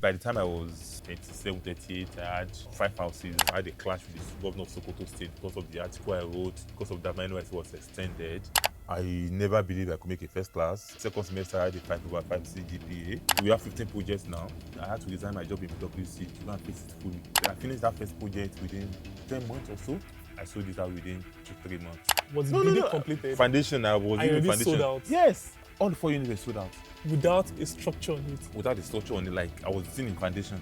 By the time I was 27, 38, I had 5 houses. I had a clash with the governor of Sokoto State because of the article I wrote, because of that my NYSC was extended. I never believed I could make a first class. Second semester, I had a 5/5 CGPA. We have 15 projects now. I had to resign my job in PwC to go and face it fully. I finished that first project within 10 months or so. I sold it out within 2-3 months. Was the building completed? Foundation, I was And in you the already foundation. sold out? Yes. All the 4 units were sold out. Without a structure on it? Without a structure on it, like I was still in foundation.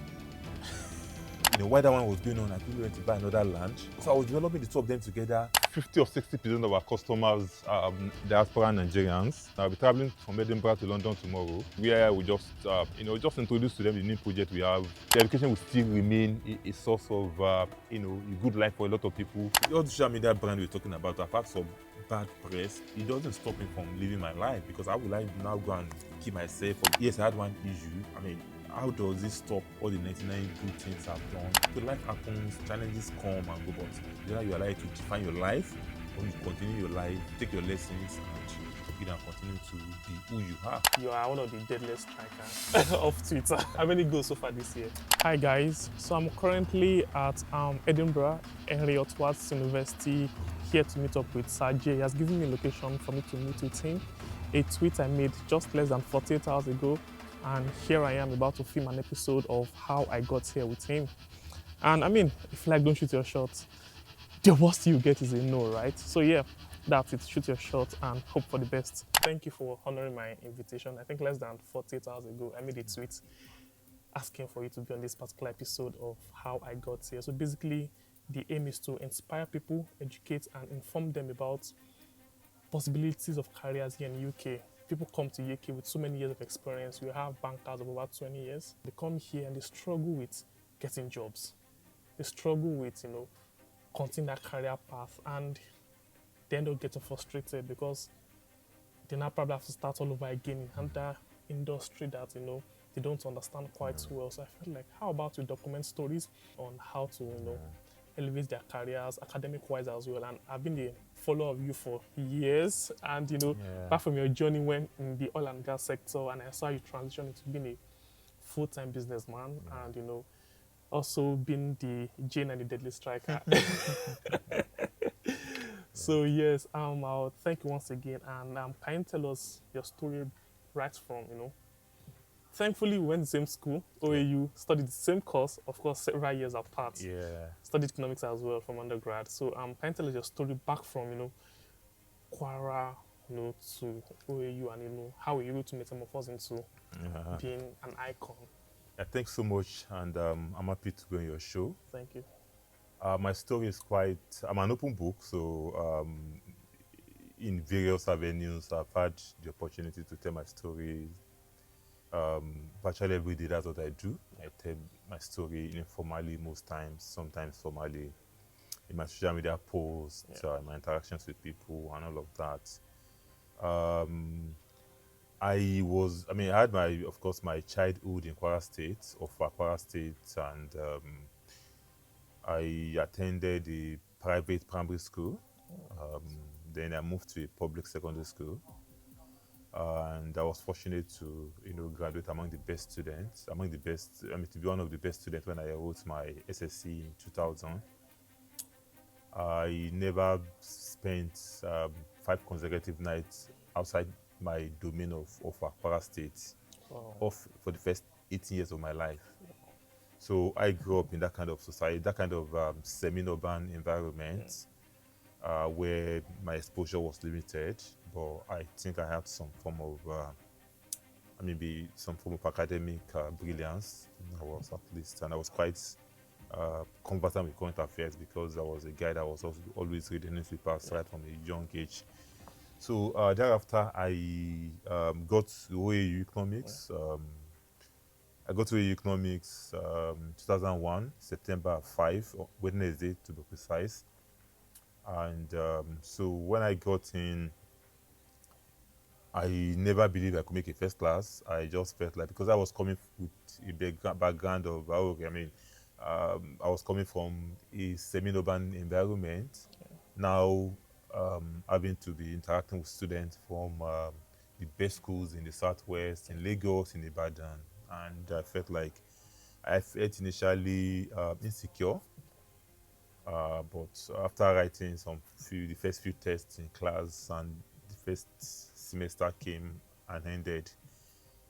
While that one was going on, I quickly went to buy another land. So I was developing the two of them together. 50 or 60% of our customers are diaspora Nigerians. I'll be traveling from Edinburgh to London tomorrow, where we just, just introduce to them the new project we have. The education will still remain a source of, a good life for a lot of people. All the social media brand we're talking about, apart from bad press, it doesn't stop me from living my life, because how will I now go and keep myself from, yes, I had one issue. How does this stop all the 99 good things I've done? So life happens, challenges come and go, but whether you are allowed to define your life, or you continue your life, take your lessons, and continue to be who you are. You are one of the deadliest strikers of Twitter. How many goals so far this year? Hi guys, so I'm currently at Edinburgh, Heriot Watts University, here to meet up with Suraj. He has given me a location for me to meet with him. A tweet I made just less than 48 hours ago. And here I am about to film an episode of how I got here with him. And if you like, don't shoot your shot. The worst you get is a no, right? So yeah, that's it. Shoot your shot and hope for the best. Thank you for honoring my invitation. I think less than 48 hours ago, I made a tweet asking for you to be on this particular episode of how I got here. So basically, the aim is to inspire people, educate, and inform them about possibilities of careers here in the UK. People come to UK with so many years of experience. We have bankers of about 20 years. They come here and they struggle with getting jobs. They struggle with, continuing that career path, and they end up getting frustrated because they now probably have to start all over again in another industry that, they don't understand quite well. So I felt like, how about we document stories on how to, elevate their careers academic-wise as well. And I've been a follower of you for years, and apart from your journey when in the oil and gas sector, and I saw you transition into being a full-time businessman, and also being the Jane and the Deadly Striker. So yes, I'll thank you once again, and can you tell us your story right from Thankfully, we went to the same school, OAU, studied the same course, of course, several years apart. Yeah. Studied economics as well from undergrad. So can you tell us your story back from, Kwara, to OAU, and, how were you able to metamorphose into being an icon? Yeah, thanks so much, and I'm happy to be on your show. Thank you. My story is I'm an open book, so in various avenues, I've had the opportunity to tell my story. Virtually every day, that's what I do. I tell my story informally most times, sometimes formally, in my social media posts, my interactions with people, and all of that. I had my childhood in Kwara State, Kwara State, and I attended a private primary school. Then I moved to a public secondary school. And I was fortunate to, graduate among the best students, to be one of the best students when I wrote my SSC in 2000. I never spent 5 consecutive nights outside my domain of Kwara State for the first 18 years of my life. So I grew up in that kind of society, that kind of semi-urban environment. Where my exposure was limited, but I think I had some form of academic brilliance. I was quite conversant with current affairs because I was a guy that was always reading newspapers right from a young age. So thereafter, I got to OAU Economics. I got to OAU Economics 2001, September 5, Wednesday to be precise. And so when I got in, I never believed I could make a first class. I just felt like, because I was coming with a background of, I was coming from a semi-urban environment. Now, having to be interacting with students from the best schools in the Southwest, in Lagos, in Ibadan. And I felt like I felt initially insecure, but after writing the first few tests in class, and the first semester came and ended,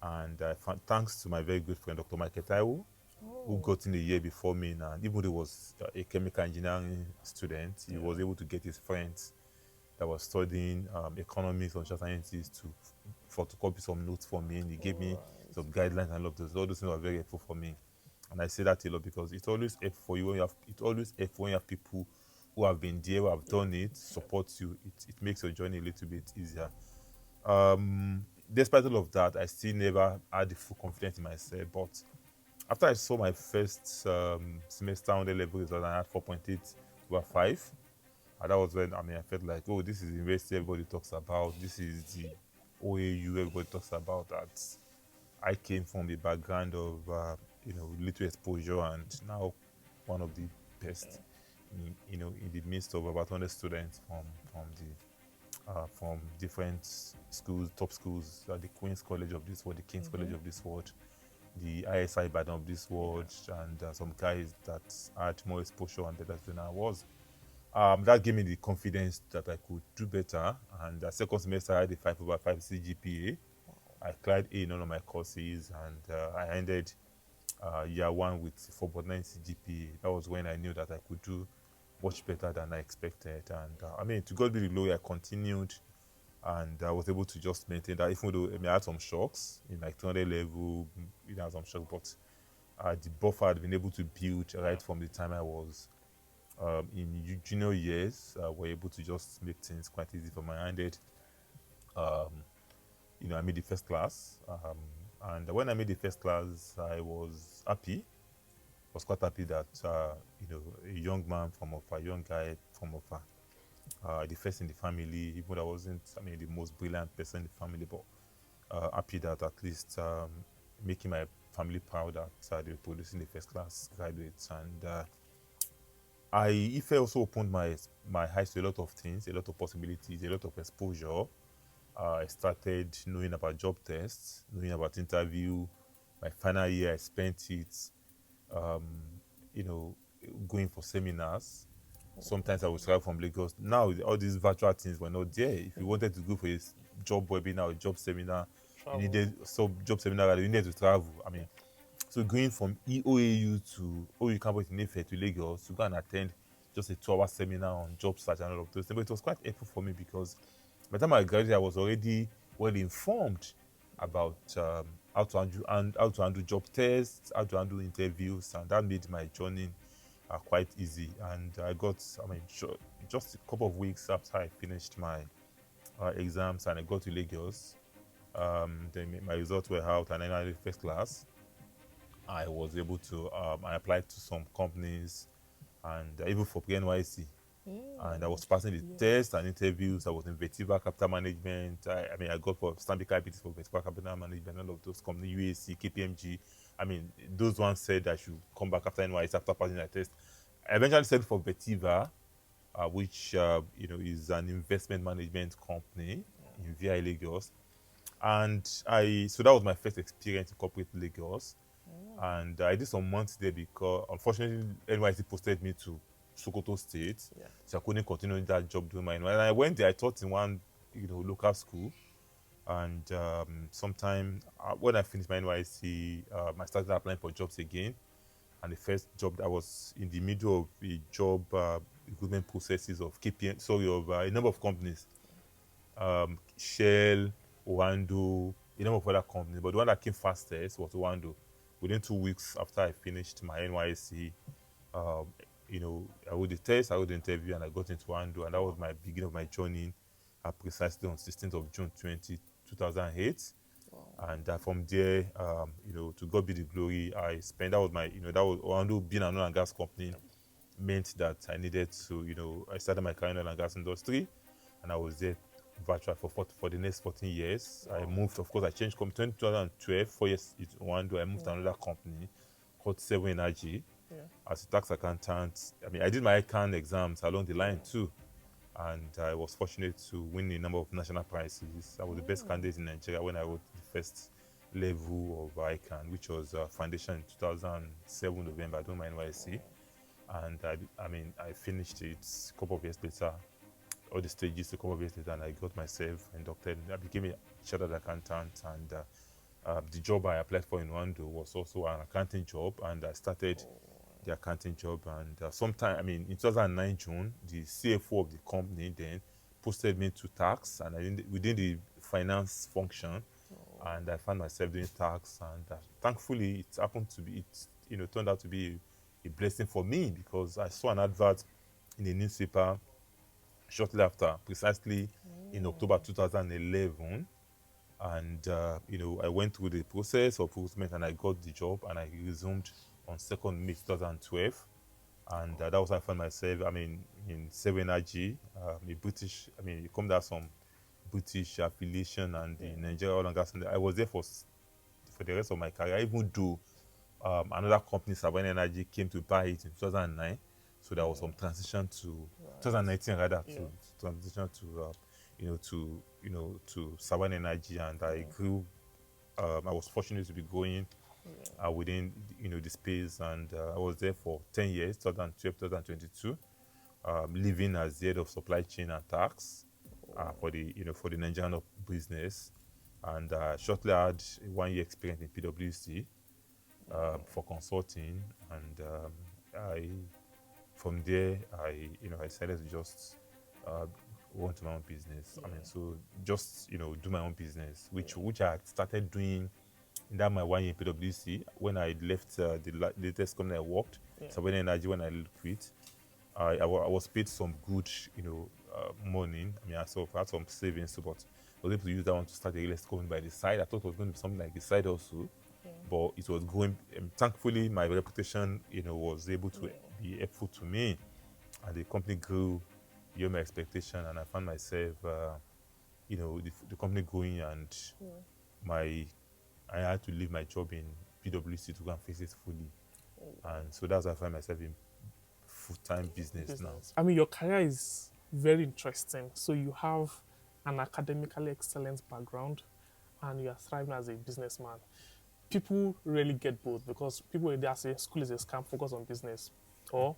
and thanks to my very good friend Dr. Michael Taiwo, who got in the year before me, and even though he was a chemical engineering student, he was able to get his friends that was studying economics or social sciences to photocopy some notes for me, and he gave me some guidelines and all of those. All those things were very helpful for me, and I say that a lot because it always helps for you when you have. It always helps when you have people who have been there, who have done it, support you. It makes your journey a little bit easier. Despite all of that, I still never had the full confidence in myself. But after I saw my first semester on the level result, I had 4.8 over 5. And that was when I felt like, oh, this is the university everybody talks about. This is the OAU everybody talks about. That I came from the background of little exposure, and now one of the best, in the midst of about 100 students from different schools, top schools, the Queen's College of this world, the King's College of this world, the ISI Ibadan of this world, and some guys that had more exposure and better than I was. That gave me the confidence that I could do better. And the second semester, I had a 5 over 5 CGPA. I cleared A in all of my courses, and I ended year one with 4.9 CGPA. That was when I knew that I could do much better than I expected. And to God be the glory, I continued, and I was able to just maintain that, even though I had some shocks in like 200 level, I had some shocks, but the buffer had been able to build right from the time I was in junior years. Were able to just make things quite easy for my handed. I made the first class, and when I made the first class, I was happy. I was quite happy that a young man from Ofa, a young guy from Ofa, the first in the family, even though I wasn't, the most brilliant person in the family, but happy that at least making my family proud that they were producing the first class graduates. And Ife also opened my eyes to a lot of things, a lot of possibilities, a lot of exposure. I started knowing about job tests, knowing about interview. My final year, I spent it, going for seminars. Sometimes I would travel from Lagos. Now, all these virtual things were not there. If you wanted to go for a job webinar or job seminar, you needed job seminar, you needed to travel. So going from OAU to OAU campus in Ife to Lagos to go and attend just a 2-hour seminar on job search and all of those things. But it was quite helpful for me because by the time I graduated, I was already well informed about how to handle job tests, how to handle interviews, and that made my journey quite easy. And I got, just a couple of weeks after I finished my exams and I got to Lagos, then my results were out and I had first class. I was able to, I applied to some companies, and even for NYC. And I was passing the tests and interviews. I was in Vetiva Capital Management. I got for Stanbic IBTs for Vetiva Capital Management, all of those companies, UAC, KPMG. Those ones said I should come back after NYC after passing the test. I eventually settled for Vetiva, which is an investment management company in VI Lagos. And so that was my first experience in corporate Lagos. And I did some months there because unfortunately NYC posted me to Sokoto State, so I couldn't continue that job doing mine. When I went there, I taught in one local school, and sometime when I finished my NYC, I started applying for jobs again. And the first job, I was in the middle of a job recruitment processes of of a number of companies, Shell, Owando, a number of other companies, but the one that came fastest was Owando. Within 2 weeks after I finished my NYC, I wrote the test, I wrote the interview, and I got into Owando, and that was my beginning of my journey, precisely on 16th of June 2008. Wow. And from there, to God be the glory, I spent, that was Owando being an oil and gas company meant that I needed to, I started my career in oil and gas industry, and I was there virtual for the next 14 years. Wow. I moved, of course, I changed company 2012, 4 years in Owando. I moved to another company called Seven Energy as a tax accountant. I did my ICANN exams along the line too, and I was fortunate to win a number of national prizes. I was the best candidate in Nigeria when I wrote the first level of ICANN, which was foundation in 2007 November. I don't mind NYSC, and I finished it a couple of years later. All the stages a couple of years later, and I got myself inducted. I became a chartered accountant, and the job I applied for in Wando was also an accounting job, and I started the accounting job. And sometime, in 2009 June, the CFO of the company then posted me to tax, and within the finance function, and I found myself doing tax. And thankfully, it happened to be turned out to be a blessing for me, because I saw an advert in the newspaper shortly after, precisely in October 2011. And I went through the process of recruitment, and I got the job, and I resumed on 2nd May 2012. And that was how I found myself, in Seven Energy, a British, it comes out some British affiliation, and the Nigeria oil and gas. And I was there for the rest of my career, even though another company, Seven Energy, came to buy it in 2009. So there was some transition to 2019 rather, to transition to Savan Energy, and I grew. I was fortunate to be going within the space, and I was there for 10 years, 2012, 2022, living as the head of supply chain and tax for the Nigerian business, and shortly I had a 1-year experience in PwC for consulting, and from there I decided to just go into my own business. So just do my own business, which I had started doing in that my 1 year in PwC when I left the latest company I worked, Sabine Energy. When I quit, I was paid some good money. I had some savings, but I was able to use that one to start a real estate company by the side. I thought it was going to be something like the side also, but it was going. Thankfully, my reputation was able to be helpful to me, and the company grew beyond my expectation, and I found myself, the company going, and I had to leave my job in PwC to go and face it fully, and so that's how I find myself in full-time business now. Your career is very interesting. So you have an academically excellent background, and you are thriving as a businessman. People really get both, because people in there say school is a scam, focus on business, or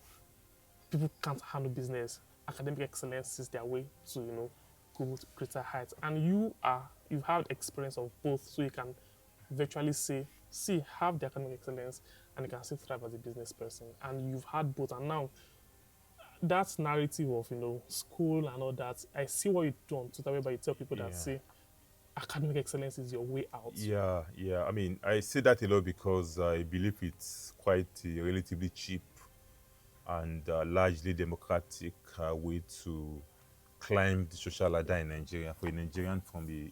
people can't handle business. Academic excellence is their way to go to greater heights, and you've had experience of both, so you can virtually have the academic excellence, and you can still thrive as a business person, and you've had both. And now that narrative of school and all that, I see what you do on Twitter, whereby you tell people that say academic excellence is your way out. Yeah. I say that a lot because I believe it's quite a relatively cheap and largely democratic way to climb the social ladder in Nigeria for a Nigerian from a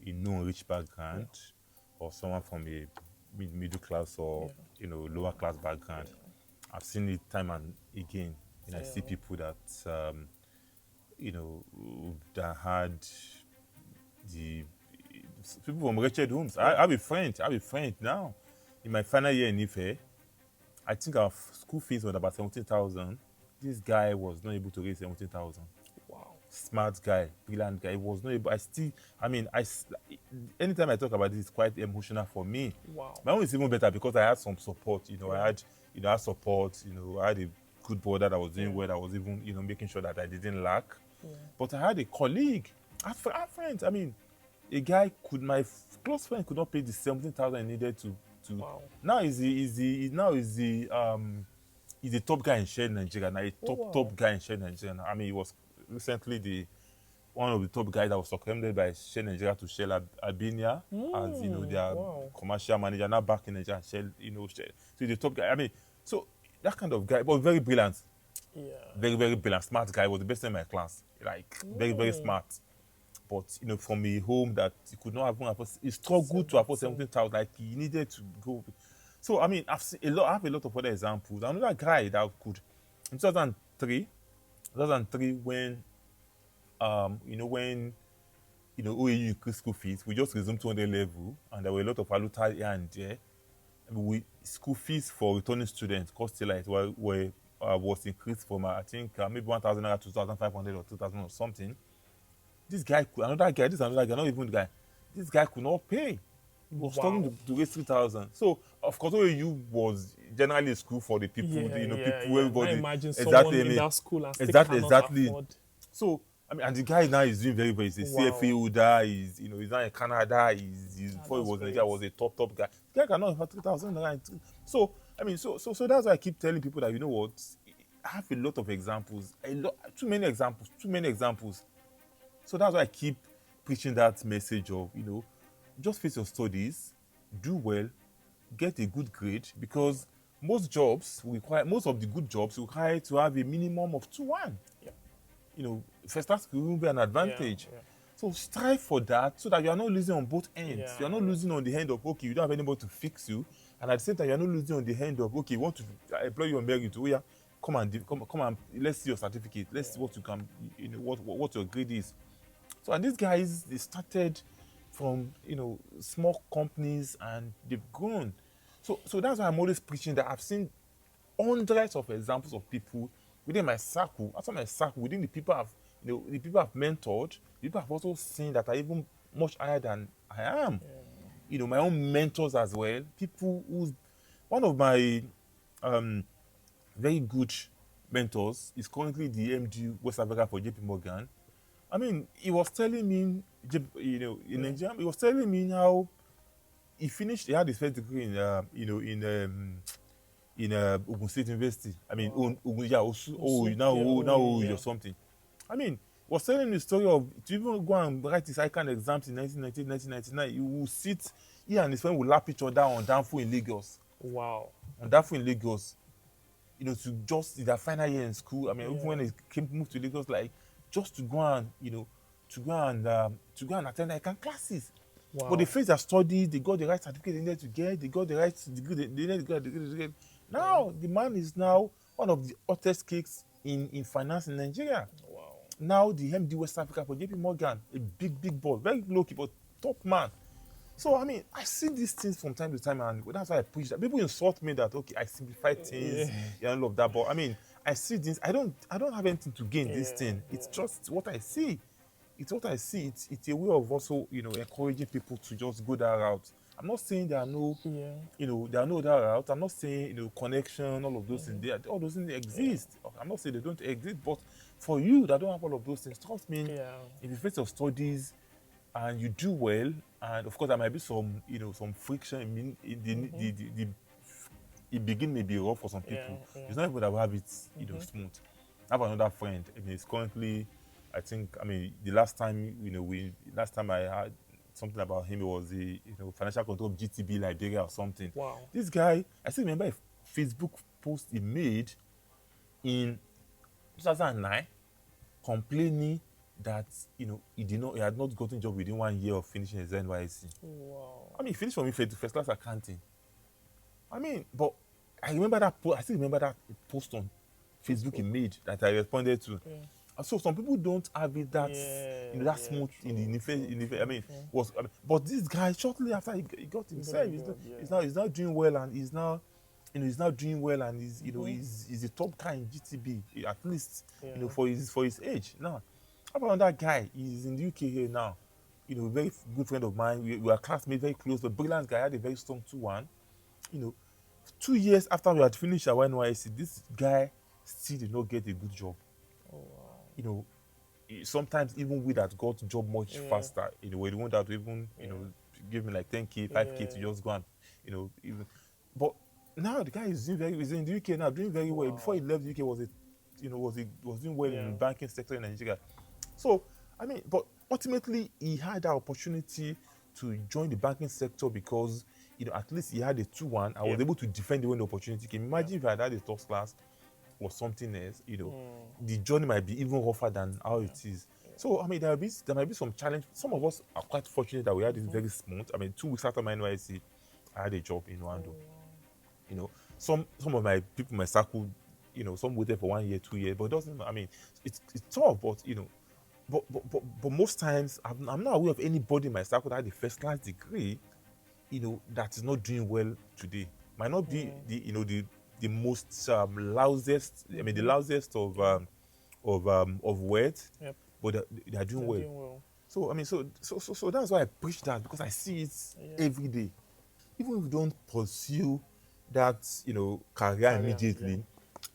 non-rich background, or someone from a middle class or lower class background. I've seen it time and again. I see people that that had people from wretched homes. I have a friend now. In my final year in Ife, I think our school fees was about 17,000. This guy was not able to raise 17,000. Wow. Smart guy, brilliant guy. He was not able. Anytime I talk about this, it's quite emotional for me. Wow. My own is even better because I had some support. I had support. I had a good brother that was doing well. I was even, making sure that I didn't lack. But I had a colleague, I had friends. My close friend could not pay the 17,000 I needed to. Wow. Now he's the top guy in Shell Nigeria. Now top guy in Shell Nigeria. He was recently one of the top guys that was recommended by Shell Nigeria to Shell Albania as their commercial manager. Now back in Nigeria, Shell, Shell. So he's the top guy. So that kind of guy, but very brilliant. Yeah. Very, very brilliant, smart guy. Was the best in my class. Very, very smart. But from a home that he could not afford, he struggled to afford 17,000. He needed to go. So I have a lot of other examples. Another guy that could, in 2003, when OAU increased school fees, we just resumed 200 level, and there were a lot of allotai here and there. School fees for returning students cost was increased from I think maybe 1,000 naira to 2,500 or 2,000 or something. This guy, another guy, this another guy, not even the guy. This guy could not pay. He was talking to raise 3,000. So of course, OAU was generally a school for the people, people, everybody. Now imagine someone in that school and still cannot afford. So I mean, and the guy now is doing very well. He's a CFA holder. He's now in Canada. Before he was in Nigeria, was a top guy. The guy cannot afford 3,000. So I mean, so that's why I keep telling people that, you know what, I have a lot of examples, too many examples. So that's why I keep preaching that message of, just face your studies, do well, get a good grade, because most of the good jobs require to have a minimum of 2-1. Yeah. First class will be an advantage. Yeah. So strive for that, so that you are not losing on both ends. Yeah. You are not losing on the end of, okay, you don't have anybody to fix you, and at the same time, you are not losing on the end of, okay, you want to employ you on merit. Oh yeah, come and let's see your certificate. Let's see what you can, what your grade is. So, and these guys, they started from, small companies, and they've grown. So that's why I'm always preaching that I've seen hundreds of examples of people within my circle, within the people the people I've mentored, people I've also seen that are even much higher than I am. Yeah. My own mentors as well. People one of my very good mentors is currently the MD West Africa for JP Morgan. I mean, he was telling me, in Nigeria, he was telling me how he had his first degree in Ogun State University. I mean, or something. I mean, he was telling me the story of, to even go and write his ICANN exams in 1999, he will sit, he and his friend will lap each other on Danfo in Lagos. Wow. On Danfo in Lagos. To just in their final year in school. I mean, even when they moved to Lagos, like, just to go and attend ICANN classes. Wow. But they faced their studies, they got the right certificate they needed to get, they got the right degree they needed to get. Now, the man is now one of the hottest cakes in finance in Nigeria. Wow. Now, the MD West Africa for JP Morgan, a big boy, very low-key, but top man. So, I mean, I see these things from time to time, and that's why I preach that. People insult me that, okay, I simplify things, and all of that, but I mean, I see this. I don't have anything to gain this thing. It's just what I see. It's what I see. It's a way of also, encouraging people to just go that route. I'm not saying there are no, there are no other routes. I'm not saying, connection, all of those things. All those things exist. I'm not saying they don't exist, but for you that don't have all of those things, trust me, if you face your studies and you do well, and of course there might be some, some friction. The beginning may be rough for some people. It's not everybody that will have it, smooth. I have another friend, and he's currently, the last time I heard something about him, it was the financial control of GTB Liberia or something. Wow. This guy, I still remember a Facebook post he made in 2009 complaining that he had not gotten a job within 1 year of finishing his NYSC. Wow. I mean, he finished from first class accounting. I mean, but I remember that I still remember that post on Facebook he made that I responded to. Yeah. So some people don't have it that smooth in the but this guy shortly after he got himself, he's now doing well, and he's now doing well, and he's a top guy in GTB, at least for his age. Now, how about that guy? He's in the UK here now. Very good friend of mine. We are classmates, very close, but brilliant guy. Had a very strong 2-1. 2 years after we had finished our NYSC, this guy still did not get a good job. Oh, wow. Sometimes even we that got job much faster, we don't want that to even, give me like 10K, 5K to just go and, even. But now the guy is in the UK now, doing very well. Before he left the UK, was doing well in the banking sector in Nigeria. So, I mean, but ultimately he had that opportunity to join the banking sector because, at least he had a 2-1. I was able to defend the when the opportunity came. Imagine if I had a first class or something else, the journey might be even rougher than how it is. So, I mean, there might be some challenge. Some of us are quite fortunate that we had it very smooth. I mean, 2 weeks after my NYSC, I had a job in Rwanda. Some of my people in my circle, some waited for 1 year, 2 years, but it doesn't. I mean, it's tough, but but most times I'm not aware of anybody in my circle that had a first class degree, that is not doing well today. Might not be the most lousiest. I mean, the lousiest of words. Yep. but they are doing They're well. doing well. So I mean, so that's why I preach that, because I see it every day. Even if you don't pursue that, career immediately,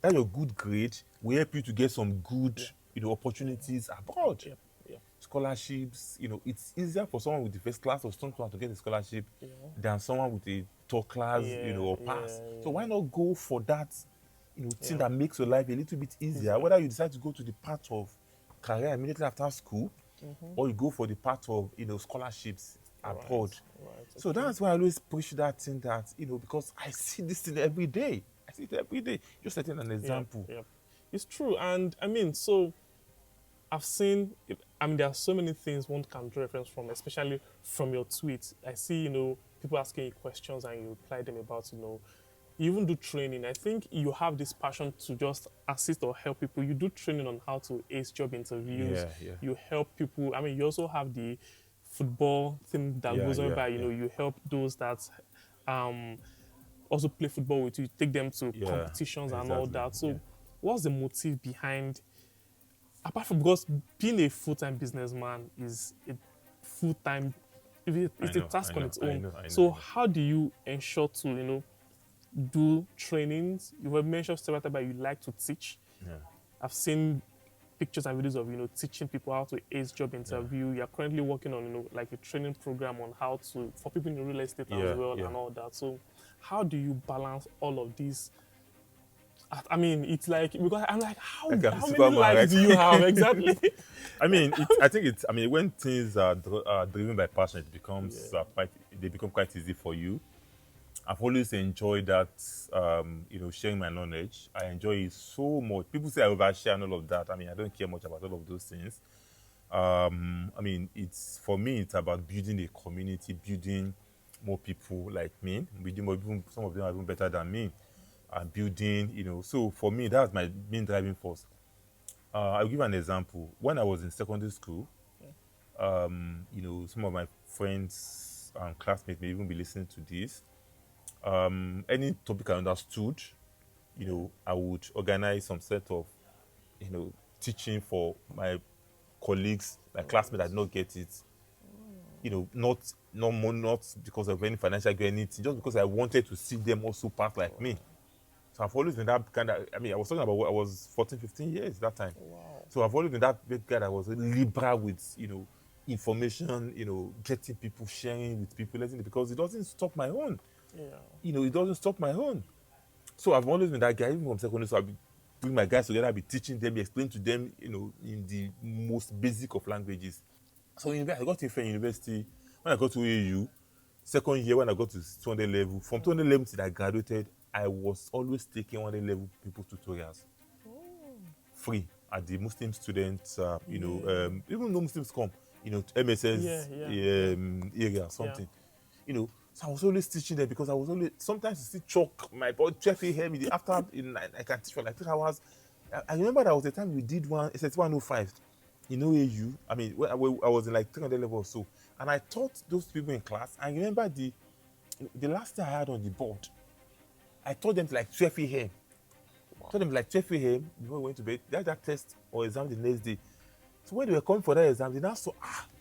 that your good grade will help you to get some good, opportunities abroad. Yep. Yep. Scholarships, it's easier for someone with the first class or student to get a scholarship than someone with a third class, or pass. So why not go for that, thing that makes your life a little bit easier? Whether you decide to go to the path of career immediately after school, or you go for the path of, scholarships abroad. Right. So that's why I always push that thing that, because I see this thing every day. I see it every day. Just setting an example. Yep. It's true. And I mean, so I've seen, there are so many things one can draw reference from, especially from your tweets. I see, people asking you questions and you reply them about, you even do training. I think you have this passion to just assist or help people. You do training on how to ace job interviews. Yeah. You help people. You also have the football thing that goes on by, you help those that also play football with you, take them to competitions and all that. So what's the motive behind, apart from, because being a full-time businessman is a full-time, it's a task on its own. So how do you ensure to, do trainings? You have mentioned several times that you like to teach. I've seen pictures and videos of, teaching people how to ace job interview. You're currently working on, like a training program on how to, for people in real estate as well and all that. So how do you balance all of these? It's like, because I'm like, how many lives do you have? Exactly. I think it's, when things are driven by passion, it becomes they become quite easy for you. I've always enjoyed that, sharing my knowledge. I enjoy it so much. People say I overshare and all of that. I don't care much about all of those things. It's, for me, it's about building a community, building more people like me, building more people. Some of them are even better than me. Building, so for me, that's my main driving force. I'll give an example. When I was in secondary school, some of my friends and classmates may even be listening to this. Any topic I understood, I would organize some set of, teaching for my colleagues, my classmates that did not get it. Not because of any financial gain, anything, just because I wanted to see them also pass like me. So I've always been that kind of, I was talking about, I was 14, 15 years that time. Wow. So I've always been that big guy that was liberal with, information, getting people, sharing with people, because it doesn't stop my own. It doesn't stop my own. So I've always been that guy, even from secondary school. I'll be bring my guys together, I'll be teaching them, explain to them, in the most basic of languages. So I got to Ife University. When I got to AU, second year, when I got to 200 level, from 200 level till I graduated, I was always taking 100 level people tutorials. Free at the Muslim students, even though Muslims come, MSS area or something. So I was always teaching them, because I was always, sometimes you see chalk, my boy Jeffrey help me after I can teach for like 3 hours. I remember there was a time we did one, it's 105 in OAU. I was in like 300 level or so, and I taught those people in class. I remember the last thing I had on the board, I taught them like 12 a.m. Taught them like 12 a.m. before we went to bed. They had that test or exam the next day. So when they were coming for that exam, they now saw,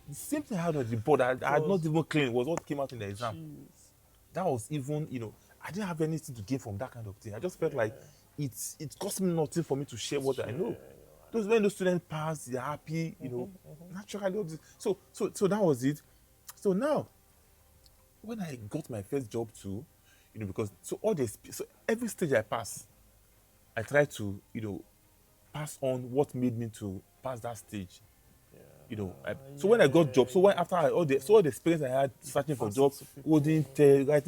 the same thing I had on the board, I had not even clean, was what came out in the exam. Jeez. That was even, I didn't have anything to gain from that kind of thing. I just felt like it cost me nothing for me to share what I know. When those students pass, they're happy, naturally. So that was it. So now, when I got my first job too, because so every stage I pass, I try to, pass on what made me to pass that stage. So when I got job, so when after all the experience I had searching for jobs, writing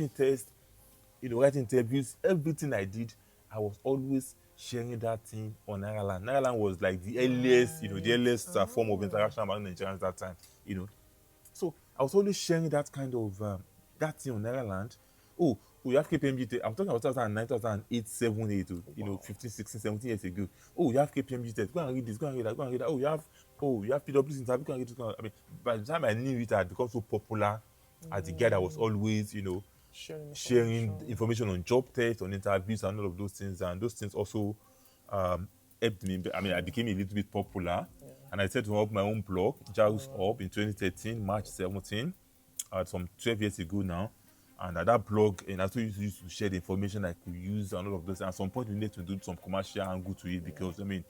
tests, writing interviews, everything I did, I was always sharing that thing on Ireland. Ireland was like the earliest, form of interaction among Nigerians that time. So I was always sharing that kind of that thing on Ireland. Oh, you have KPMG test. I'm talking about 2009, 2008, 7, 8, 15, 16, 17 years ago. Oh, you have KPMG test. Go and read this, go and read that, go and read that. Oh, you have PwC interview, go and read this. By the time I knew it, I had become so popular as the guy that was always, sharing information on job tests, on interviews, and all of those things. And those things also helped me. I became a little bit popular. And I decided to open my own blog, Jarus Up, in 2013, March 17, some 12 years ago now. And at that blog, and I also used to share the information I could use and all of those. At some point, we needed to do some commercial angle to it because, I mean,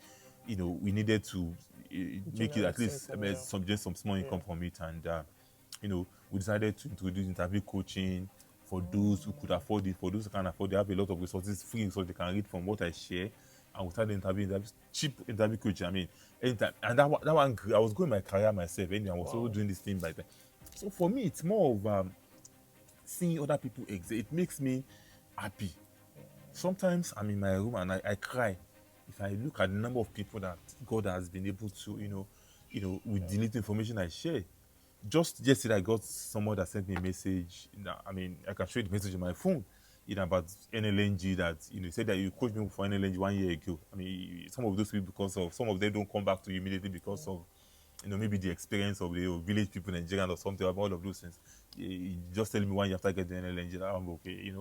we needed to make it at least just some small income from it. And, we decided to introduce interview coaching for those who could afford it, for those who can't afford it. They have a lot of resources, free resources they can read from what I share. And we started interviewing cheap interview coaching. I mean, anytime. And that one, I was going my career myself. Anyway, I was also doing this thing by then. So for me, it's more of seeing other people exist. It makes me happy. Sometimes I'm in my room and I cry if I look at the number of people that God has been able to, with the little information I share. Just yesterday, I got someone that sent me a message. I mean, I can show you the message on my phone. About NLNG that, said that you coached me for NLNG 1 year ago. I mean, some of those people, because of, some of them don't come back to you immediately because of, maybe the experience of the village people in Nigeria or something, about all of those things. You just telling me 1 year after getting NLNG that I'm okay,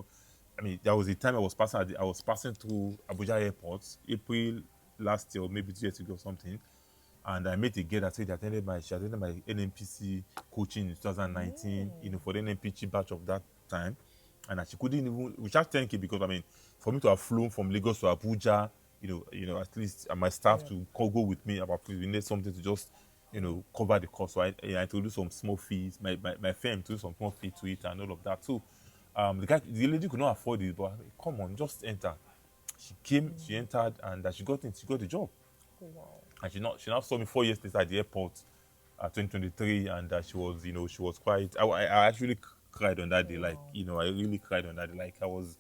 I mean, there was a time I was passing through Abuja Airport, April last year or maybe 2 years ago or something. And I met a girl that said she attended my NNPC coaching in 2019, for the NNPC batch of that time. And she couldn't even, we charged 10K because, I mean, for me to have flown from Lagos to Abuja, at least my staff to go with me, we need something to just, cover the cost. So I introduced some small fees, my firm introduced some small fee to it and all of that. So the lady could not afford it, but I mean, come on, just enter. She came, she entered, and she got the job. Wow. And she now saw me 4 years later at the airport, 2023, and she was quite. I actually cried on that day. Like, I really cried on that day. Like, it was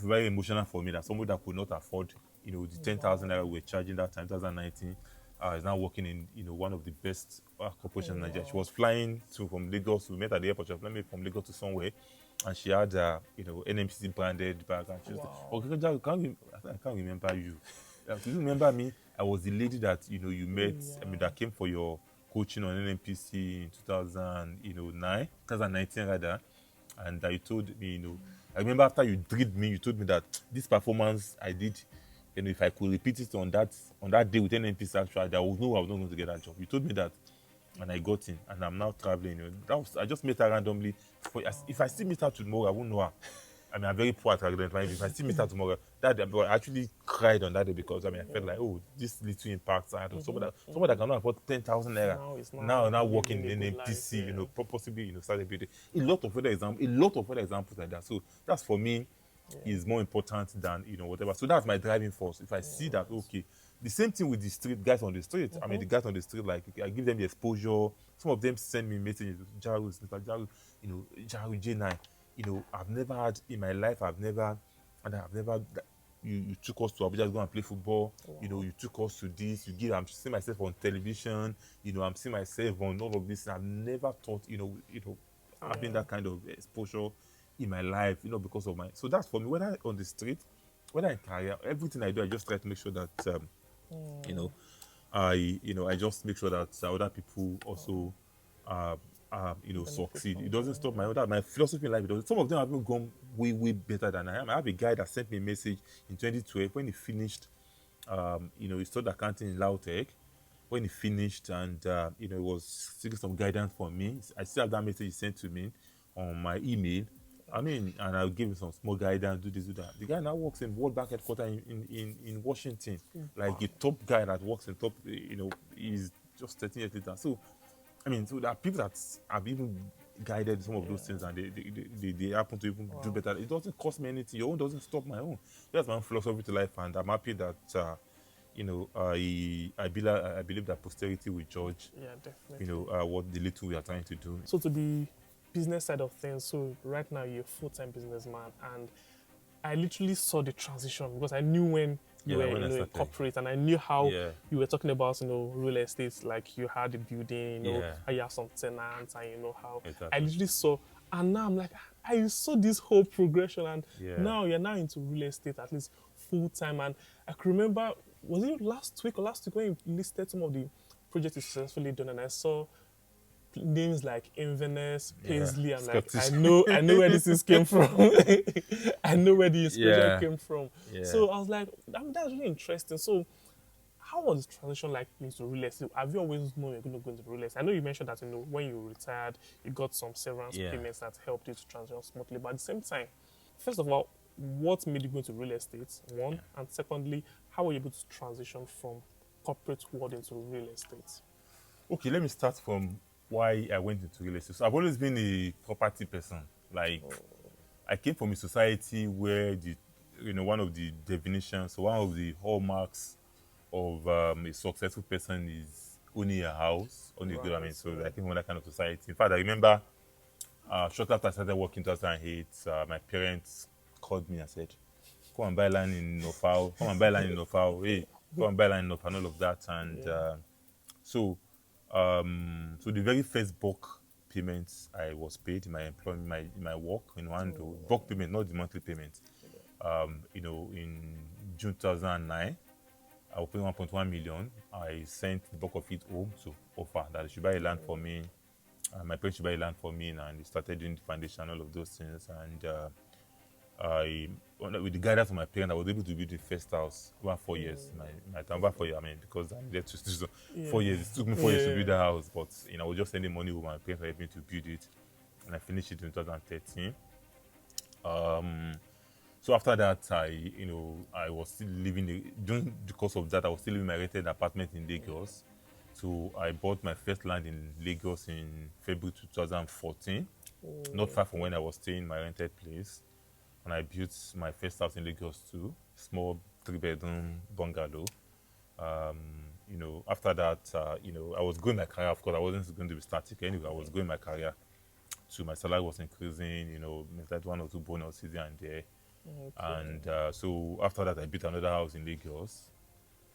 very emotional for me that somebody that could not afford, the 10,000 naira we were charging that time, 2019, is now working in, one of the best corporations in Nigeria. She was flying from Lagos. We met at the airport. She was flying from Lagos to somewhere, and she had, NMCC branded bag. And she was like, I can't remember you. Do you remember me? I was the lady that, you met, that came for your coaching on NNPC in 2019 rather, and you told me, I remember after you drilled me, you told me that this performance I did, if I could repeat it on that day with NNPC, actually, I was not going to get that job. You told me that, and I got in, and I'm now traveling. I just met her randomly. If I still meet her tomorrow, I won't know her. I mean, I'm very poor at identifying. If I still meet her tomorrow, that day, I actually cried on that day because, I felt like, oh, this little impact. Somebody that cannot afford 10,000 naira now working in NPC, possibly, started building. A lot of other examples like that. So that's for me is more important than, whatever. So that's my driving force. If I see that, okay, the same thing with the street guys on the street. I mean, the guys on the street, like, I give them the exposure. Some of them send me messages, Jarus, Jarus, Jarus J9. I've never had in my life, you took us to Abuja to go and play football. Wow. You took us to this. I'm seeing myself on television. I'm seeing myself on all of this. I've never thought, having that kind of exposure in my life, because of so that's for me. Whether on the street, whether in career, everything I do, I just try to make sure that, I just make sure that other people also, succeed. It doesn't stop my philosophy in life. Some of them have even gone way, way better than I am. I have a guy that sent me a message in 2012 when he finished, he studied accounting in Lautech. When he finished and, he was seeking some guidance from me. I still have that message he sent to me on my email. And I'll give him some small guidance, do this, do that. The guy now works in World Bank headquarters in Washington. Like a top guy that works in top, he's just 13 years later. So, so there are people that have even guided some of those things, and they happen to even do better. It doesn't cost me anything. Your own doesn't stop my own. That's my own philosophy to life, and I'm happy that I believe that posterity will judge. Yeah, definitely. What the little we are trying to do. So to the business side of things, so right now you're a full-time businessman, and I literally saw the transition because I knew when you were in corporate, and I knew how you were talking about real estate, like you had a building, how you have some tenants, and how I literally saw, and now I'm like, I saw this whole progression, and now you're now into real estate at least full time. And I can remember, was it last week when you listed some of the projects you successfully done, and I saw names like Inverness, Paisley, and like I know where this is came from. I know where the inspiration came from. Yeah. So I was like, that's really interesting. So how was the transition like into real estate? Have you always known you're going to go into real estate? I know you mentioned that when you retired, you got some severance Yeah. payments that helped you to transition smoothly. But at the same time, first of all, what made you go into real estate? One, Yeah. and secondly, how were you able to transition from corporate world into real estate? Okay, let me start from why I went into real estate. So I've always been a property person. Like, I came from a society where one of the definitions, one of the hallmarks of a successful person is owning a house, owning a good. I mean, so I came from that kind of society. In fact, I remember shortly after I started working in 2008, my parents called me and said, "Come and buy land in Nofao. Come and buy land in Nofao. Hey, come and buy land in Nofao," and all of that. And so the very first bulk payments I was paid in my employment, my work in one bulk payment, not the monthly payment. In June 2009, I was paying 1.1 million. I sent the bulk of it home to offer that they should buy a land for me. My parents should buy a land for me, and they started doing the foundation and all of those things. And with the guidance of my parents, I was able to build the first house over 4 years. My time over 4 years, I mean, because I needed to do so. 4 years. It took me 4 years to build the house, but I was just sending money home. My parents were helping me to build it, and I finished it in 2013. So after that, I was still living during the course of that. I was still living in my rented apartment in Lagos. So I bought my first land in Lagos in February 2014, not far from when I was staying in my rented place. And I built my first house in Lagos too, small 3-bedroom bungalow. After that, I was growing my career. Of course, I wasn't going to be static anyway. I was growing my career. So my salary was increasing. That 1 or 2 bonuses here and there. Okay. And so after that, I built another house in Lagos.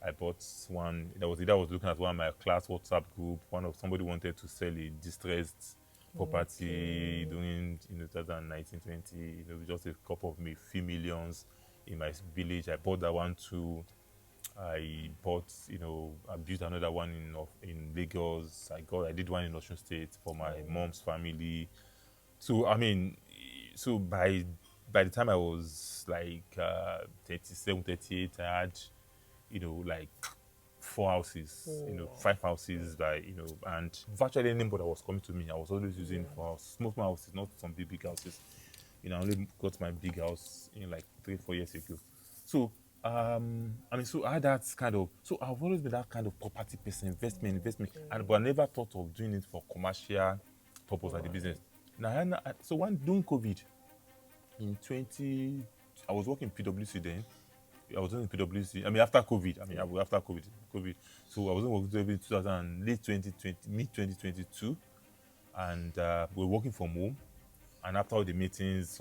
I bought one. That was either I was looking at one of my class WhatsApp group. Somebody wanted to sell a distressed property during 2019-20. Just a couple of few millions in my village. I bought that one too. I built another one in Lagos. I did one in Osun State for my mom's family. So I mean, by the time I was like 37, 38, I had like 4 houses, 5 houses, and virtually anybody that was coming to me, I was always using for small houses, not some big houses. I only got my big house in like 3-4 years ago. So so I had that kind of. So I've always been that kind of property person, investment, but I never thought of doing it for commercial purpose at the business. Now, so during COVID, I was working in PwC then. I was in PwC. I mean, after COVID. After COVID. So I was working in late 2020, mid 2022, and we were working from home. And after all the meetings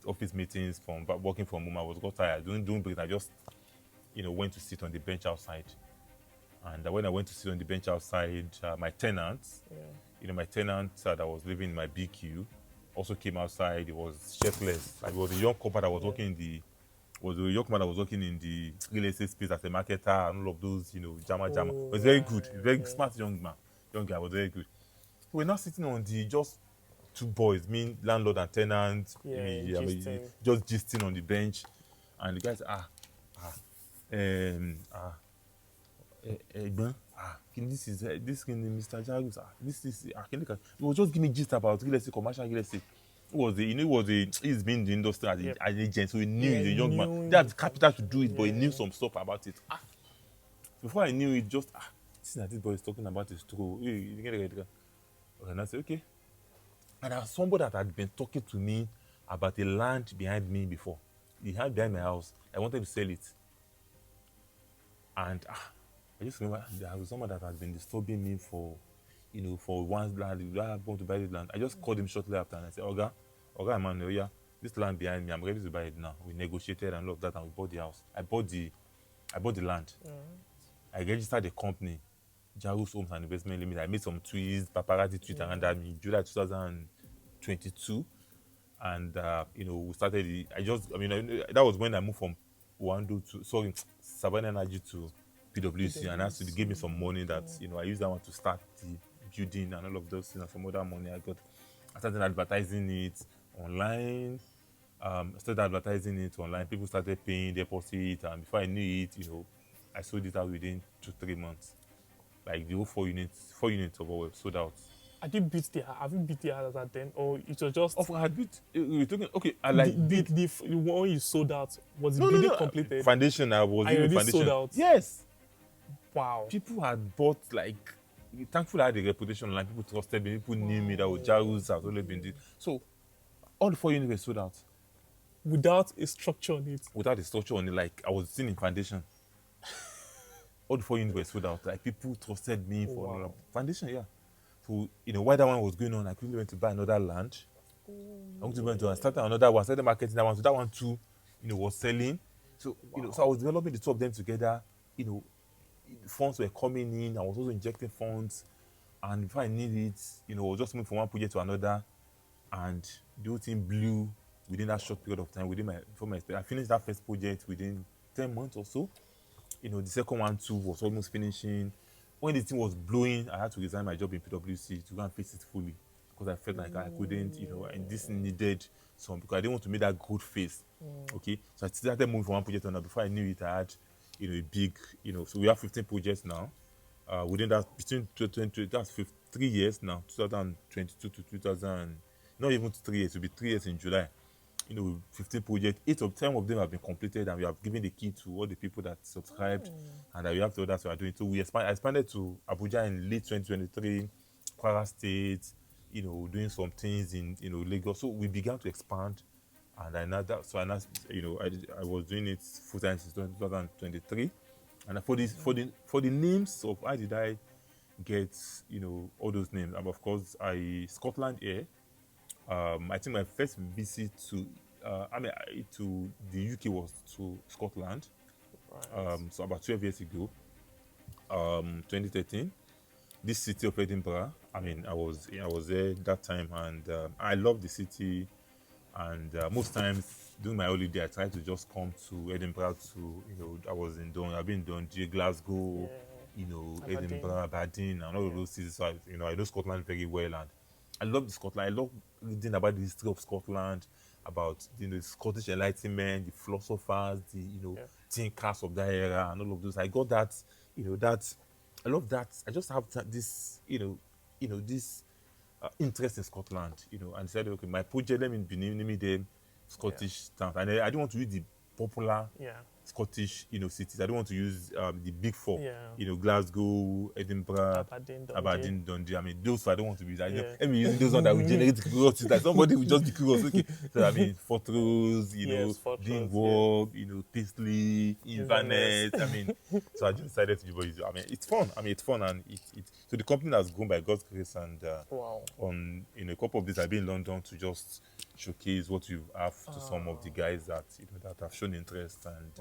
office meetings from working from home, I was got tired. Doing break, I just went to sit on the bench outside. And when I went to sit on the bench outside, my tenant, that was living in my BQ, also came outside. He was shirtless. Like, he was a young couple that was working in the real estate space as a marketer and all of those, jama. He was very good, very smart young guy, was very good. We're not sitting on just 2 boys, me, landlord and tenant, just gisting on the bench, and the guys this is Mr. Jarus. This is he was just giving me gist about real estate, commercial real estate. He's been in the industry as an agent, so he knew he's a young man. They had the capital to do it, but he knew some stuff about it. Before I knew it, this boy is talking about is true. And I said, okay. And there was somebody that had been talking to me about the land behind me before. The land behind my house. I wanted to sell it. And I just remember there was someone that had been disturbing me for one land. I want to buy this land. I just called him shortly after and I said, Oga, man, this land behind me, I'm ready to buy it now. We negotiated and all of that, and we bought the house. I bought the land. I registered the company, Jarus Homes and Investment Limited. I made some tweets, paparazzi tweet around that in July 2022. And we started that was when I moved from Savannah Energy to PwC, and actually gave me some money that I used that one to start the building and all of those things, and some other money I got. I started advertising it online, Started advertising it online. People started paying deposit, and before I knew it, I sold it out within 2 3 months. Like the whole four units of our sold out. Have you beat the others at then, or it was just Of I had built. We were talking. Okay, I the, like the, built. the one you sold out was the No, no, building no. completed? Foundation. I was I doing already foundation. sold out. Yes. Wow. People had bought like. Thankfully, I had a reputation online. People trusted me. People knew me. That was Jarus has always been this. So all the 4 units were sold out Without a structure on it. without a structure on it. Like I was still in foundation. All the 4 units were sold out. Like people trusted me for Wow. foundation. Yeah. So while that one was going on, I quickly went to buy another land. I started another one. Started marketing that one. So that one too, was selling. So so I was developing the two of them together. Funds were coming in. I was also injecting funds, and before I need it, I was just moving from one project to another, and the whole thing blew within that short period of time. I finished that first project within 10 months or so. The second one too was almost finishing. When the thing was blowing, I had to resign my job in PwC to go and face it fully because I felt like I couldn't, and this needed some because I didn't want to make that good face. Okay, so I started moving from one project to another. Before I knew it, I had, a big, so we have 15 projects now. Within that, between 2020, that's 3 years now, 2022 to 2000, not even 3 years, it'll be 3 years in July. 15 projects, 10 of them have been completed, and we have given the key to all the people that subscribed, and we have the others who are doing. So I expanded to Abuja in late 2023, Kwara State, doing some things in Lagos. So we began to expand, and I was doing it full time since 2023. And for the names of how did I get all those names? And of course, Scotland here. I think my first visit to the UK was to Scotland. Right. So about 12 years ago, 2013. This city of Edinburgh. I was there that time, and I love the city. And most times during my holiday, I try to just come to Edinburgh to I've been in Dundee, Glasgow, Aberdeen. Edinburgh, Aberdeen, and all of those cities. So I know Scotland very well, and I love Scotland. I love reading about the history of Scotland, about the Scottish Enlightenment, the philosophers, the thinkers of that era, and all of those. I got that, that I love that. I just have this, this interest in Scotland, and said, okay, my project, let me be naming them Scottish stamp, and I didn't want to use the popular Scottish, cities. I don't want to use the big four, Glasgow, Edinburgh, Aberdeen, Dundee. Those I don't want to be. Let me use those ones that will generate curiosity. Like somebody will just be curious. Okay, so Fortrose, Dingwall, Paisley, Inverness. So I just decided to use. It's fun. It's fun, and so the company has grown by God's grace, and on a couple of days I've been in London to just showcase what you have to some of the guys that that have shown interest. And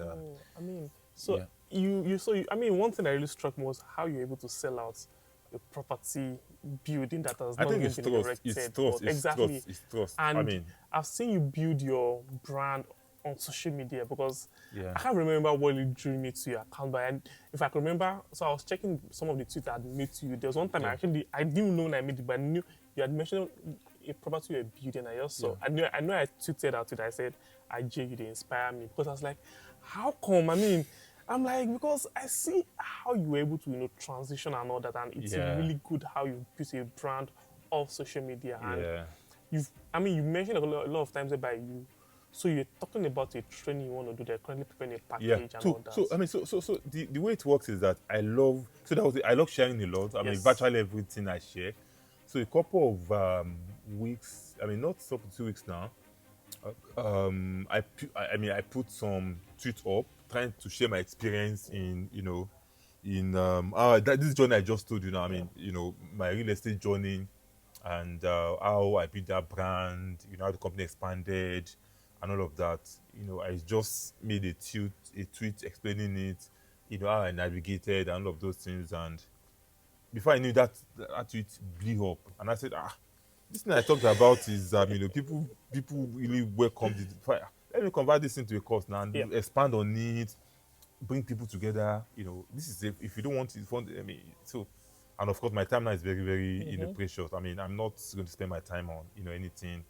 one thing that really struck me was how you're able to sell out a property building that has not even been erected. It's trust. And I've seen you build your brand on social media because I can't remember what you drew me to your account, but if I can remember, so I was checking some of the tweets I had made to you. There was one time I didn't know when I made it, but I knew you had mentioned a property you're building. I just saw. I know I tweeted out it. I said, you they inspire me, because I was like, how come? I'm like, because I see how you were able to transition and all that, and it's really good how you built a brand off social media. And you mentioned a lot of times about you. So you're talking about a training you want to do. They're currently preparing a package and all that. So the way it works is that I love sharing a lot. Virtually everything I share. So a couple of weeks, not up to 2 weeks now. I put some tweets up trying to share my experience in this journey I just told you now. My real estate journey, and how I built that brand. How the company expanded, and all of that. I just made a tweet explaining it. How I navigated and all of those things. And before I knew that tweet blew up, and I said, this thing I talked about is people really welcome it. Let me convert this into a course now and expand on it, bring people together. This is if you don't want it, so. And of course, my time now is very, very precious. I'm not going to spend my time on anything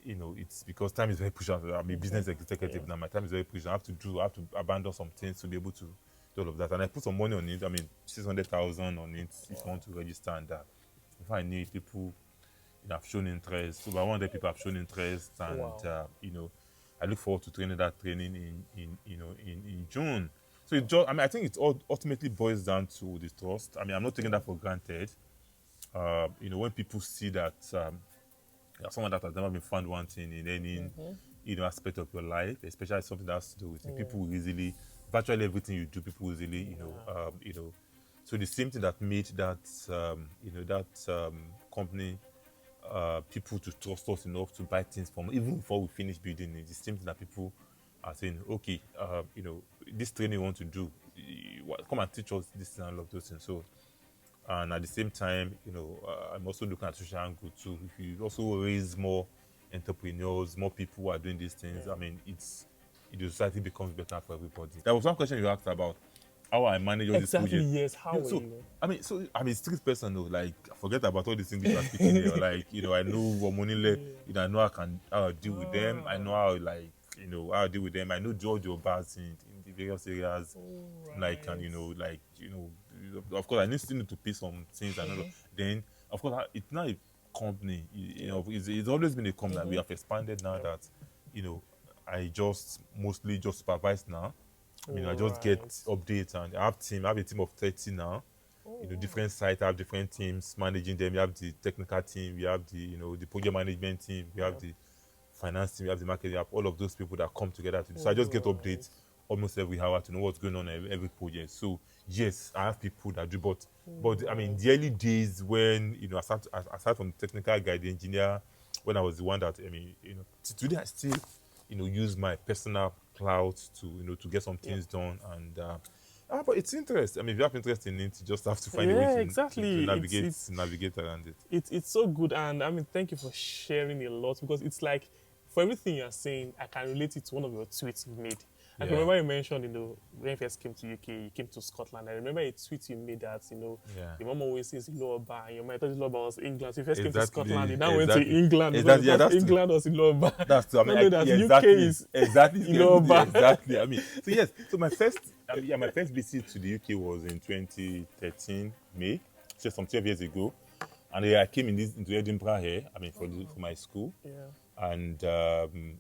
you know, it's because time is very precious. I'm a business executive now. My time is very precious. I have to abandon some things to be able to do all of that. And I put some money on it. I mean, 600,000 on it if you want to register and that. If I need people, you know, have shown interest. So about 100 people have shown interest, and you know, I look forward to that training in June. So it just, I mean, I think it all ultimately boils down to the trust. I mean, I'm not taking that for granted. You know, when people see that someone that has never been found wanting in any you know, aspect of your life, especially something that has to do with it, people will easily, virtually everything you do, people will easily, you know. So the same thing that made that you know, that company people to trust us enough to buy things from, even before we finish building it, the same thing that people are saying, okay, you know, this training you want to do, come and teach us this and all of those things. So, and at the same time, you know, I'm also looking at social angle too. If you also raise more entrepreneurs, more people who are doing these things, I mean, the society becomes better for everybody. There was one question you asked about how I manage all this project. Yes, how so, I'm a strict person though. Like, forget about all these English I'm speaking here. Like, you know, I know what money you know, I know how I deal with them. I know how, like, you know, how I deal with them. I know all your bars in the various areas. Like, and you know, like, you know, of course, I still need to pay some things and all. Then, of course, it's not a company. You know, it's always been a company. We have expanded now that, you know, I just mostly just supervise now. I mean, I just get updates, and I have a team of 30 now. You know, different sites, I have different teams managing them. We have the technical team, we have the, you know, the project management team, we have the finance team, we have the marketing, we have all of those people that come together to do. So I just get updates almost every hour to know what's going on in every project. So yes, I have people that do, but I mean, the early days when, you know, aside from the technical guy, the engineer, when I was the one that, I mean, you know, today I still, you know, use my personal cloud to, you know, to get some things done. And but it's interest. I mean, if you have interest in it, you just have to find a way to navigate around it. It's so good, and I mean, thank you for sharing a lot, because it's like, for everything you're saying, I can relate it to one of your tweets you made. I can remember you mentioned, you know, when you first came to UK, you came to Scotland. I remember a tweet you made that, you know, your mom always says Iloba, and your mother thought Iloba was England. So you first came to Scotland, you now went to England. England was Iloba. That's true. I mean, UK is Iloba. Exactly. I mean, so yes. So my first visit to the UK was in 2013 May, so some 12 years ago, and I came into Edinburgh here. I mean, for my school. Yeah. And,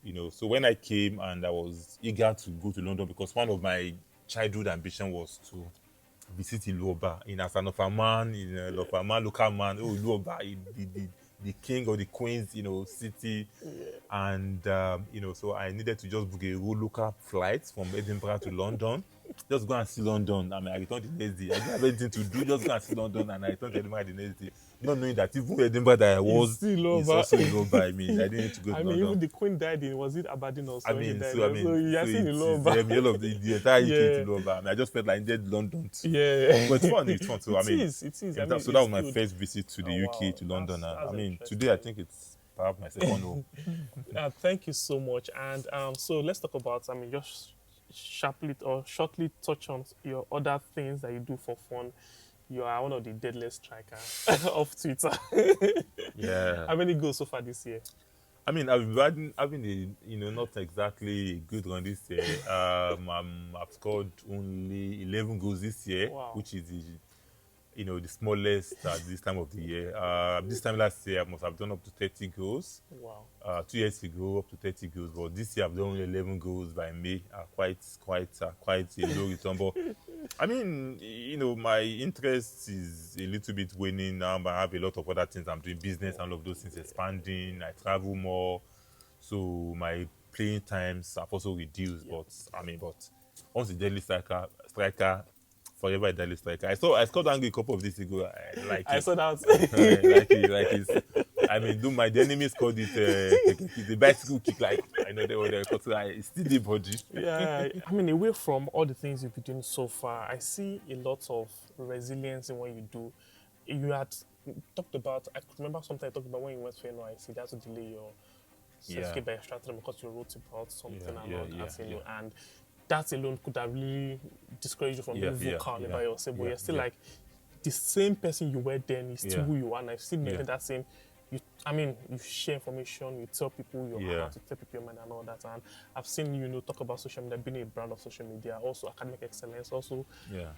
you know, so when I came, and I was eager to go to London, because one of my childhood ambition was to visit Iloba. As an local man, local man, Iloba, the king or the queen's, you know, city. And, you know, so I needed to just book a local flight from Edinburgh to London. Just go and see London. I mean, I returned the next day. I didn't have anything to do. Just go and see London, and I returned to Edinburgh the next day. Not knowing that even Edinburgh that I was is also Iloba. I mean, I didn't need to go to London. Even the Queen died in, was it Aberdeen or something? So you have seen Iloba. All of the entire UK to Iloba. I mean, I just felt like I needed London too. Yeah. But it's fun. So, it is. So that was my first visit to the UK, to London. That's I mean, today I think it's perhaps my second home. Thank you so much. And so let's talk about, I mean, just shortly touch on your other things that you do for fun. You are one of the deadliest strikers of Twitter. Yeah. How many goals so far this year? I mean, I've been having a, you know, not exactly a good run this year. I've scored only 11 goals this year, which is the smallest at this time of the year. This time last year, I must have done up to 30 goals. Wow. 2 years ago, up to 30 goals. But this year, I've done only 11 goals by May. Quite a low return. But I mean, you know, my interest is a little bit waning now, but I have a lot of other things I'm doing, business and all of those things expanding. I travel more, so my playing times have also reduced. But once the deadly striker, forever a deadly striker. I scored angry a couple of days ago. I saw that. I mean, the enemies called it the bicycle kick. Like, I know they were there, but it's still the body. Yeah, I mean, away from all the things you've been doing so far, I see a lot of resilience in what you do. You had talked about, I remember something I talked about when you went to NYC, that's to delay your certificate by extracting because you wrote about something and that alone could have really discouraged you from being vocal about yourself, but you're still like the same person you were then is still who you are, and I've still maintained that same. I mean, you share information, you tell people your Yeah. heart, you tell people your mind and all that. And I've seen you talk about social media, being a brand of social media, also academic excellence, also Yeah.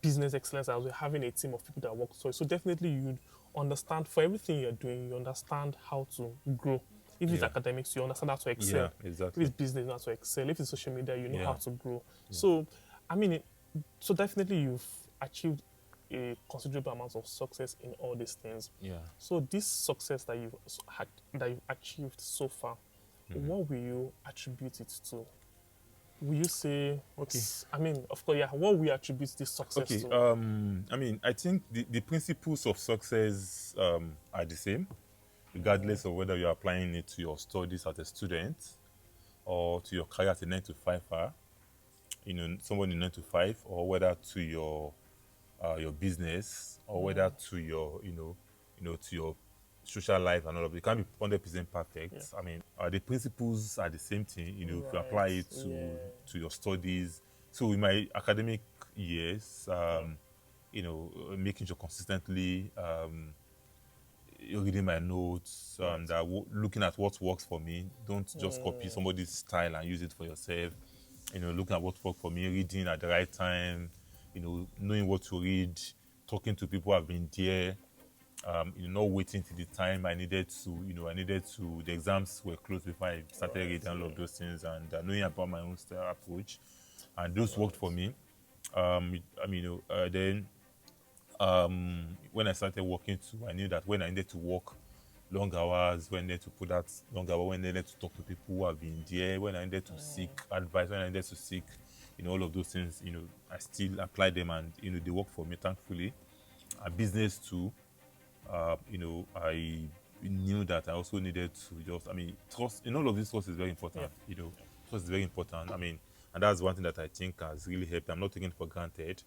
business excellence, as we're having a team of people that work. So definitely you'd understand for everything you're doing, you understand how to grow. If it's Yeah. academics, you understand how to excel. Yeah, exactly. If it's business, you know how to excel. If it's social media, you know Yeah. how to grow. So, I mean, so definitely you've achieved a considerable amount of success in all these things. Yeah. So this success that you've had, that you've achieved so far, what will you attribute it to? Will you say, Okay. I mean, of course, yeah, what will you attribute this success Okay. to? I mean, I think the principles of success are the same, regardless of whether you're applying it to your studies as a student or to your career as a 9 to 5, someone in 9 to 5, or whether to your business, or whether to your to your social life and all of it. It can't be 100% perfect. Yeah. I mean, the principles are the same thing. If you Right. apply it Yeah. to your studies. So in my academic years, making sure consistently reading my notes and looking at what works for me. Don't just copy somebody's style and use it for yourself. Looking at what worked for me, reading at the right time, knowing what to read, talking to people who have been there, not waiting till the time I needed to, the exams were close before I started reading all of those things, and knowing about my own style approach. And those worked for me. Then when I started working too, I knew that when I needed to work long hours, when I needed to put that long hour, when I needed to talk to people who have been there, when I needed to seek advice, when I needed to seek, all of those things, I still apply them, and they work for me, thankfully. Business too, I knew that I also needed to trust. In all of this, trust is very important. Trust is very important. And that's one thing that I think has really helped. I'm not taking it for granted.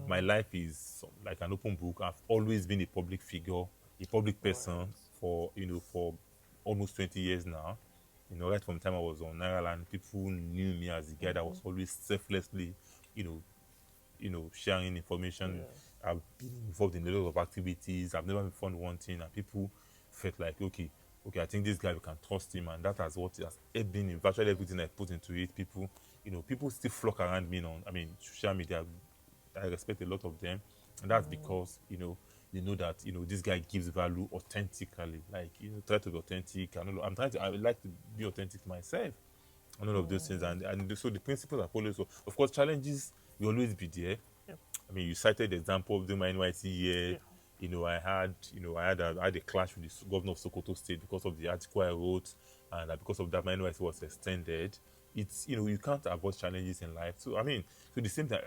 My life is like an open book. I've always been a public figure, a public person for almost 20 years now. Right from the time I was on Ireland, people knew me as the guy that was always selflessly, sharing information. I've been involved in a lot of activities. I've never been found wanting, and people felt like, okay, I think this guy, we can trust him, and that has what has been in virtually everything I put into it. People still flock around me on, social media. I respect a lot of them, and that's because they know that this guy gives value authentically. Like try to be authentic. I would like to be authentic myself, and all of those things. And so the principles are always. Of course, challenges will always be there. Yep. You cited the example of the my NYC year. I had a clash with the governor of Sokoto State because of the article I wrote, and because of that, my NYC was extended. It's you can't avoid challenges in life. So so the same time,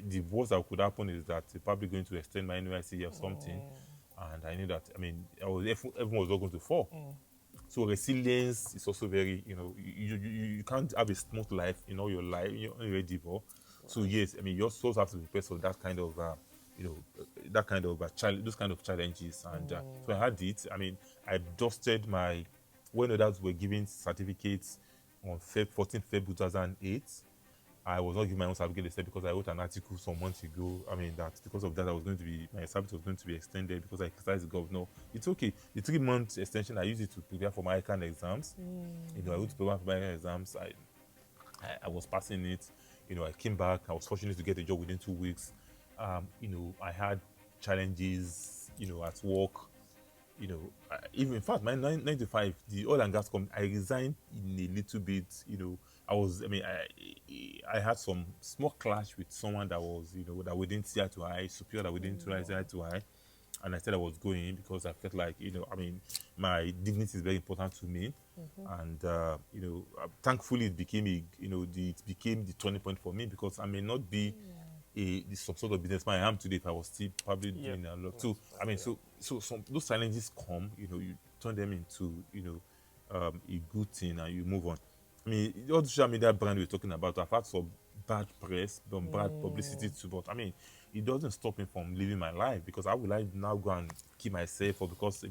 the worst that could happen is that they're probably going to extend my NYC or something, and I knew that everyone was not going to fall. So resilience is also very, you can't have a smooth life in all your life, you're already for. So yes, you also have to prepare for that kind of, those kind of challenges. And so I had it. I dusted when others were giving certificates on 14th February 2008. I was not giving my own certificate because I wrote an article some months ago. That because of that, my certificate was going to be extended because I criticized the governor. It's okay. The 3 month extension, I used it to prepare for my ICANN exams. I went to prepare for my ICANN exams. I was passing it. I came back. I was fortunate to get a job within 2 weeks. I had challenges, at work. Even in fact, my 9 to 5, the oil and gas company, I resigned in a little bit. I had some small clash with someone that was, that we didn't see eye to eye, superior that we didn't see eye to eye, and I said I was going because I felt like, my dignity is very important to me, and thankfully it became it became the turning point for me because I may not be some sort of businessman I am today if I was still probably doing a lot. So some those challenges come, you turn them into a good thing and you move on. All the social media brand we're talking about, I've had some bad press, some bad publicity too, but it doesn't stop me from living my life because how will I now go and keep myself or because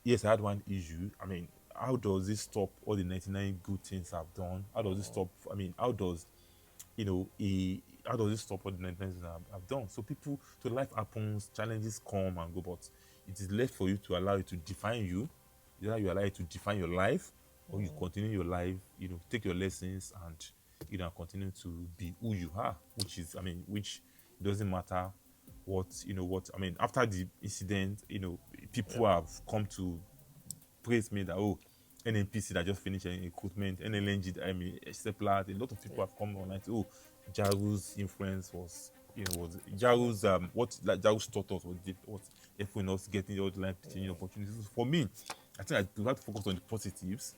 yes, I had one issue. How does this stop all the 99 good things I've done? How does it stop? How does how does it stop all the 99 things I've done? So life happens, challenges come and go, but it is left for you to allow it to define you. Either you allow it to define your life, or you continue your life, take your lessons and, continue to be who you are, which doesn't matter after the incident, people have come to praise me that, oh, NNPC that just finished an recruitment, NLNG, except that a lot of people have come online to, oh, Jarus' influence was, Jarus, Jarus taught us what helping us getting all the life changing opportunities. For me, I think I have to focus on the positives.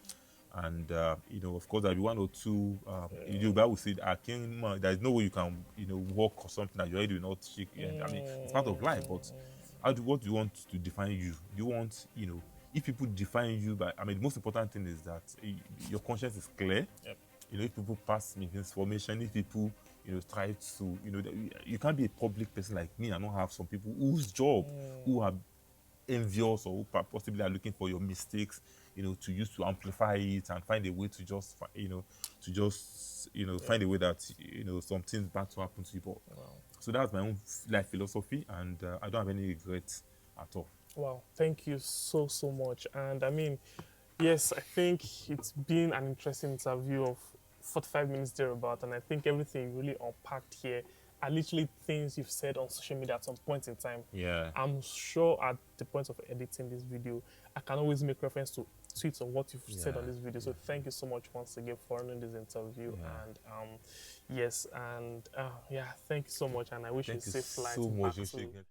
And, of course, there'll be one or two, Yoruba will say, there's no way you can, walk or something that you already will not shake. It's part of life, but what do you want to define you? You want, if people define you by, the most important thing is that your conscience is clear. Yep. If people pass misinformation, if people, try to, you can't be a public person like me and not have some people whose job, who are envious or who possibly are looking for your mistakes, to use to amplify it and find a way to just, find a way that, some things bad to happen to you. But, so that's my own life philosophy, and I don't have any regrets at all. Wow, thank you so much. And yes, I think it's been an interesting interview of 45 minutes thereabout, and I think everything really unpacked here are literally things you've said on social media at some point in time. Yeah. I'm sure at the point of editing this video, I can always make reference to tweets of what you've said on this video. So thank you so much once again for running this interview. Yeah. And thank you so much, and I wish you a safe flight so back much. to